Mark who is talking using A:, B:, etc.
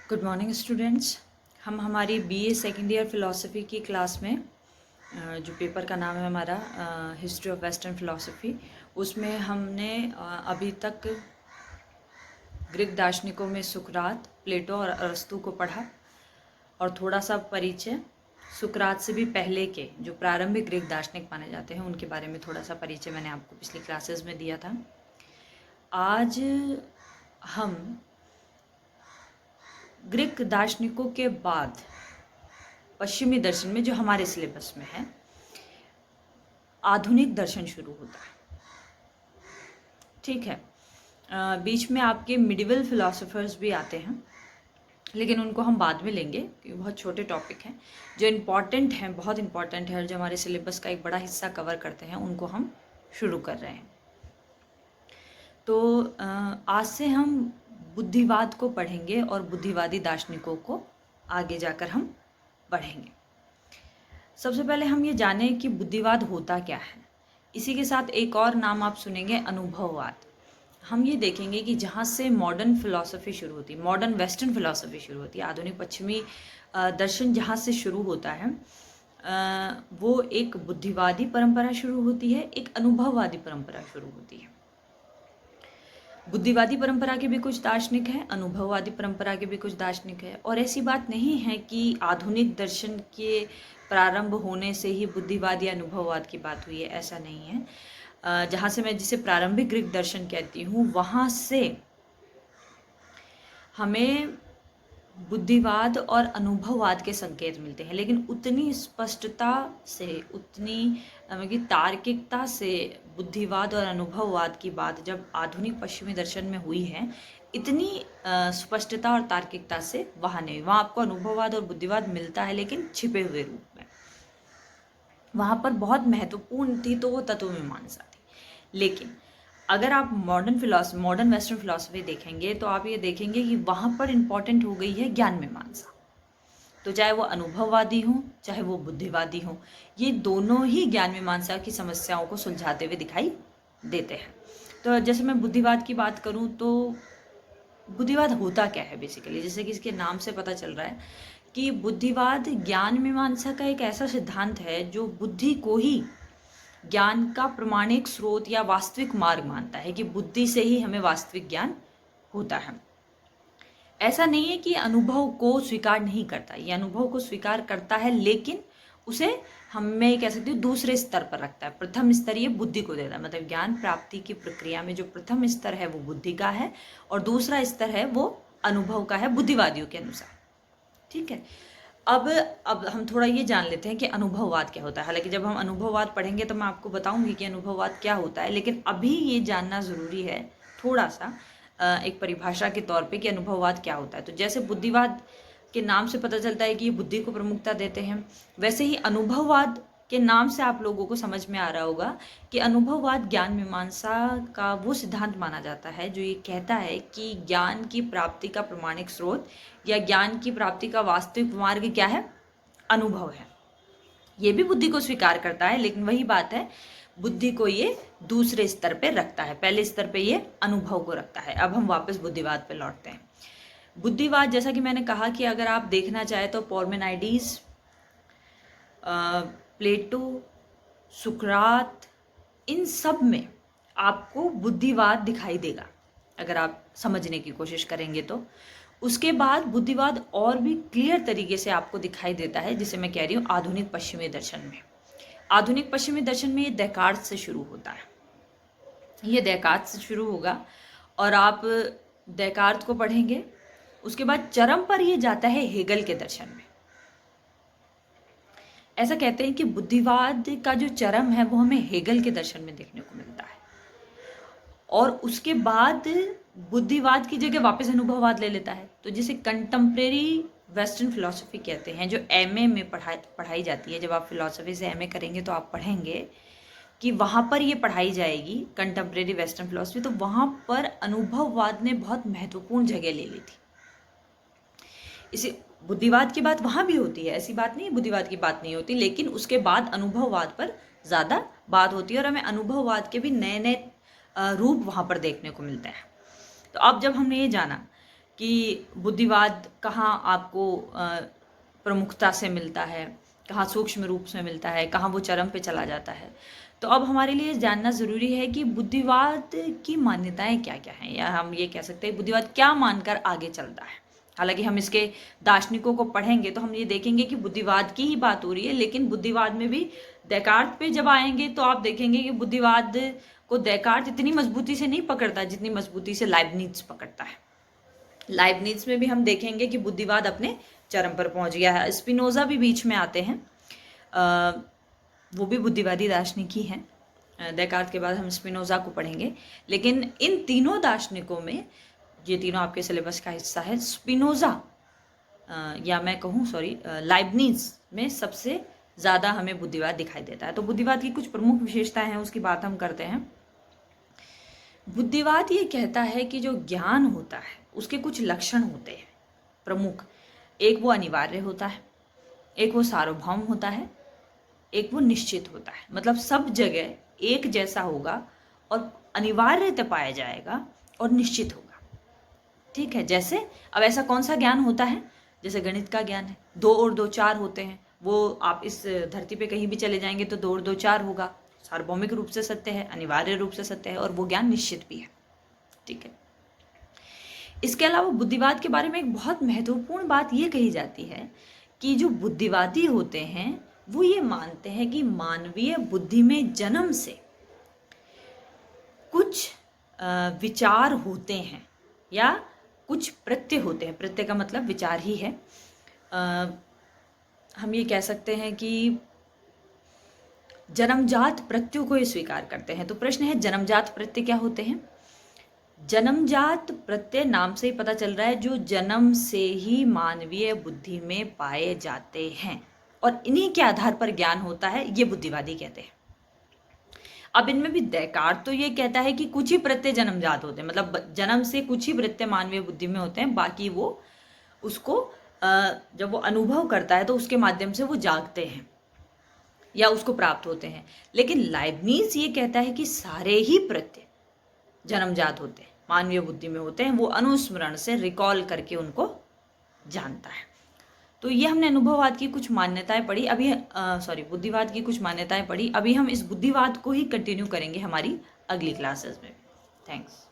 A: Good morning students. हम हमारी BA second year philosophy की क्लास में जो पेपर का नाम है हमारा हिस्ट्री ऑफ वेस्टर्न फ़िलासफ़ी, उसमें हमने अभी तक ग्रीक दार्शनिकों में सुकरात, प्लेटो और अरस्तू को पढ़ा और थोड़ा सा परिचय सुकरात से भी पहले के जो प्रारंभिक ग्रीक दार्शनिक माने जाते हैं उनके बारे में थोड़ा सा परिचय मैंने आपको पिछली क्लासेस में दिया था। आज हम ग्रीक दार्शनिकों के बाद पश्चिमी दर्शन में जो हमारे सिलेबस में है आधुनिक दर्शन शुरू होता है। ठीक है, बीच में आपके मिडिवल फिलोसोफर्स भी आते हैं, लेकिन उनको हम बाद में लेंगे क्योंकि बहुत छोटे टॉपिक हैं। जो इम्पॉर्टेंट हैं, बहुत इम्पॉर्टेंट है और जो हमारे सिलेबस का एक बड़ा हिस्सा कवर करते हैं, उनको हम शुरू कर रहे हैं। तो आज से हम बुद्धिवाद को पढ़ेंगे और बुद्धिवादी दार्शनिकों को आगे जाकर हम पढ़ेंगे। सबसे पहले हम ये जानें कि बुद्धिवाद होता क्या है। इसी के साथ एक और नाम आप सुनेंगे, अनुभववाद। हम ये देखेंगे कि जहाँ से मॉडर्न फिलॉसफी शुरू होती है, मॉडर्न वेस्टर्न फिलॉसफी शुरू होती है, आधुनिक पश्चिमी दर्शन जहाँ से शुरू होता है, वो एक बुद्धिवादी परंपरा शुरू होती है, एक अनुभववादी परंपरा शुरू होती है। बुद्धिवादी परंपरा के भी कुछ दार्शनिक हैं, अनुभववादी परंपरा के भी कुछ दार्शनिक हैं, और ऐसी बात नहीं है कि आधुनिक दर्शन के प्रारंभ होने से ही बुद्धिवाद या अनुभववाद की बात हुई है, ऐसा नहीं है। जहाँ से मैं जिसे प्रारंभिक ग्रीक दर्शन कहती हूँ, वहाँ से हमें बुद्धिवाद और अनुभववाद के संकेत मिलते हैं, लेकिन उतनी स्पष्टता से, उतनी तार्किकता से बुद्धिवाद और अनुभववाद की बात जब आधुनिक पश्चिमी दर्शन में हुई है, इतनी स्पष्टता और तार्किकता से वहाँ नहीं। वहाँ आपको अनुभववाद और बुद्धिवाद मिलता है, लेकिन छिपे हुए रूप में। वहाँ पर बहुत महत्वपूर्ण थी तो वो तत्व मीमांसा थी। लेकिन अगर आप मॉडर्न वेस्टर्न फिलॉसफी देखेंगे तो आप ये देखेंगे कि वहाँ पर इम्पॉर्टेंट हो गई है ज्ञान मीमांसा। तो चाहे वो अनुभववादी हों, चाहे वो बुद्धिवादी हों, ये दोनों ही ज्ञान मीमांसा की समस्याओं को सुलझाते हुए दिखाई देते हैं। तो जैसे मैं बुद्धिवाद की बात करूँ तो बुद्धिवाद होता क्या है बेसिकली, जैसे कि इसके नाम से पता चल रहा है कि बुद्धिवाद ज्ञान मीमांसा का एक ऐसा सिद्धांत है जो बुद्धि को ही ज्ञान का प्रमाणिक स्रोत या वास्तविक मार्ग मानता है, कि बुद्धि से ही हमें वास्तविक ज्ञान होता है। ऐसा नहीं है कि अनुभव को स्वीकार नहीं करता, ये अनुभव को स्वीकार करता है, लेकिन उसे हमें कह सकते हो दूसरे स्तर पर रखता है। प्रथम स्तर ये बुद्धि को देता है, मतलब ज्ञान प्राप्ति की प्रक्रिया में जो प्रथम स्तर है वो बुद्धि का है और दूसरा स्तर है वो अनुभव का है, बुद्धिवादियों के अनुसार। ठीक है, अब हम थोड़ा ये जान लेते हैं कि अनुभववाद क्या होता है। हालांकि जब हम अनुभववाद पढ़ेंगे तो मैं आपको बताऊंगी कि अनुभववाद क्या होता है, लेकिन अभी ये जानना ज़रूरी है थोड़ा सा एक परिभाषा के तौर पे कि अनुभववाद क्या होता है। तो जैसे बुद्धिवाद के नाम से पता चलता है कि ये बुद्धि को प्रमुखता देते हैं, वैसे ही अनुभववाद के नाम से आप लोगों को समझ में आ रहा होगा कि अनुभववाद ज्ञान मीमांसा का वो सिद्धांत माना जाता है जो ये कहता है कि ज्ञान की प्राप्ति का प्रमाणिक स्रोत या ज्ञान की प्राप्ति का वास्तविक मार्ग क्या है, अनुभव है। ये भी बुद्धि को स्वीकार करता है, लेकिन वही बात है, बुद्धि को ये दूसरे स्तर पे रखता है, पहले स्तर पे ये अनुभव को रखता है। अब हम वापस बुद्धिवाद पे लौटते हैं। बुद्धिवाद, जैसा कि मैंने कहा कि अगर आप देखना चाहे तो पार्मेनाइडिस, प्लेटो, सुकरात, इन सब में आपको बुद्धिवाद दिखाई देगा अगर आप समझने की कोशिश करेंगे तो। उसके बाद बुद्धिवाद और भी क्लियर तरीके से आपको दिखाई देता है, जिसे मैं कह रही हूँ आधुनिक पश्चिमी दर्शन में। आधुनिक पश्चिमी दर्शन में ये डेकार्ट से शुरू होता है, ये डेकार्ट से शुरू होगा और आप डेकार्ट को पढ़ेंगे। उसके बाद चरम पर ये जाता है हेगल के दर्शन में। ऐसा कहते हैं कि बुद्धिवाद का जो चरम है वो हमें हेगल के दर्शन में देखने को मिलता है, और उसके बाद बुद्धिवाद की जगह वापस अनुभववाद ले लेता है। तो जिसे कंटेम्प्रेरी वेस्टर्न फिलॉसफी कहते हैं, जो एमए में पढ़ाई जाती है। जब आप फिलॉसफी से एमए करेंगे तो आप पढ़ेंगे कि वहाँ पर ये पढ़ाई जाएगी कंटेम्प्रेरी वेस्टर्न फिलॉसफी, तो वहाँ पर अनुभववाद ने बहुत महत्वपूर्ण जगह ले ली थी। इसे बुद्धिवाद की बात वहाँ भी होती है, ऐसी बात नहीं बुद्धिवाद की बात नहीं होती, लेकिन उसके बाद अनुभववाद पर ज़्यादा बात होती है और हमें अनुभववाद के भी नए नए रूप वहाँ पर देखने को मिलते हैं। तो अब जब हमने ये जाना कि बुद्धिवाद कहाँ आपको प्रमुखता से मिलता है, कहाँ सूक्ष्म रूप से मिलता है, कहाँ वो चरम पे चला जाता है। तो अब हमारे लिए जानना ज़रूरी है कि बुद्धिवाद की मान्यताएं क्या क्या हैं, या हम ये कह सकते हैं बुद्धिवाद क्या मानकर आगे चलता है। हालांकि हम इसके दार्शनिकों को पढ़ेंगे तो हम ये देखेंगे कि बुद्धिवाद की ही बात हो रही है, लेकिन बुद्धिवाद में भी डेकार्ट पे जब आएंगे तो आप देखेंगे कि बुद्धिवाद को डेकार्ट इतनी मजबूती से नहीं पकड़ता जितनी मजबूती से लाइबनिज पकड़ता है। लाइबनिज में भी हम देखेंगे कि बुद्धिवाद अपने चरम पर पहुंच गया है। स्पिनोजा भी बीच में आते हैं, वो भी बुद्धिवादी दार्शनिक ही हैं। डेकार्ट के बाद हम स्पिनोजा को पढ़ेंगे, लेकिन इन तीनों दार्शनिकों में, ये तीनों आपके सिलेबस का हिस्सा है, स्पिनोजा या मैं कहूँ लाइबनिज में सबसे ज़्यादा हमें बुद्धिवाद दिखाई देता है। तो बुद्धिवाद की कुछ प्रमुख विशेषताएं हैं, उसकी बात हम करते हैं। बुद्धिवाद ये कहता है कि जो ज्ञान होता है उसके कुछ लक्षण होते हैं प्रमुख। एक वो अनिवार्य होता है, एक वो सार्वभौम होता है, एक वो निश्चित होता है। मतलब सब जगह एक जैसा होगा और अनिवार्य पाया जाएगा और निश्चित होगा। ठीक है, जैसे अब ऐसा कौन सा ज्ञान होता है, जैसे गणित का ज्ञान है, 2 और 2 4 होते हैं। वो आप इस धरती पे कहीं भी चले जाएंगे तो 2 और 2 4 होगा। सार्वभौमिक रूप से सत्य है, अनिवार्य रूप से सत्य है, और वो ज्ञान निश्चित भी है। ठीक है, इसके अलावा बुद्धिवाद के बारे में एक बहुत महत्वपूर्ण बात ये कही जाती है कि जो बुद्धिवादी होते हैं वो ये मानते हैं कि मानवीय बुद्धि में जन्म से कुछ विचार होते हैं या कुछ प्रत्यय होते हैं। प्रत्यय का मतलब विचार ही है। हम ये कह सकते हैं कि जन्मजात प्रत्ययों को ये स्वीकार करते हैं। तो प्रश्न है, जन्मजात प्रत्यय क्या होते हैं? जन्मजात प्रत्यय नाम से ही पता चल रहा है जो जन्म से ही मानवीय बुद्धि में पाए जाते हैं और इन्हीं के आधार पर ज्ञान होता है, ये बुद्धिवादी कहते हैं। अब इनमें भी डेकार्ट तो ये कहता है कि कुछ ही प्रत्यय जन्मजात होते हैं, मतलब जन्म से कुछ ही प्रत्यय मानवीय बुद्धि में होते हैं, बाकी वो उसको जब वो अनुभव करता है तो उसके माध्यम से वो जागते हैं या उसको प्राप्त होते हैं। लेकिन लाइबनिज ये कहता है कि सारे ही प्रत्यय जन्मजात होते हैं, मानवीय बुद्धि में होते हैं, वो अनुस्मरण से रिकॉल करके उनको जानता है। तो ये हमने अनुभववाद की कुछ मान्यताएं पढ़ी, अभी बुद्धिवाद की कुछ मान्यताएं पढ़ी। अभी हम इस बुद्धिवाद को ही कंटिन्यू करेंगे हमारी अगली क्लासेस में। थैंक्स।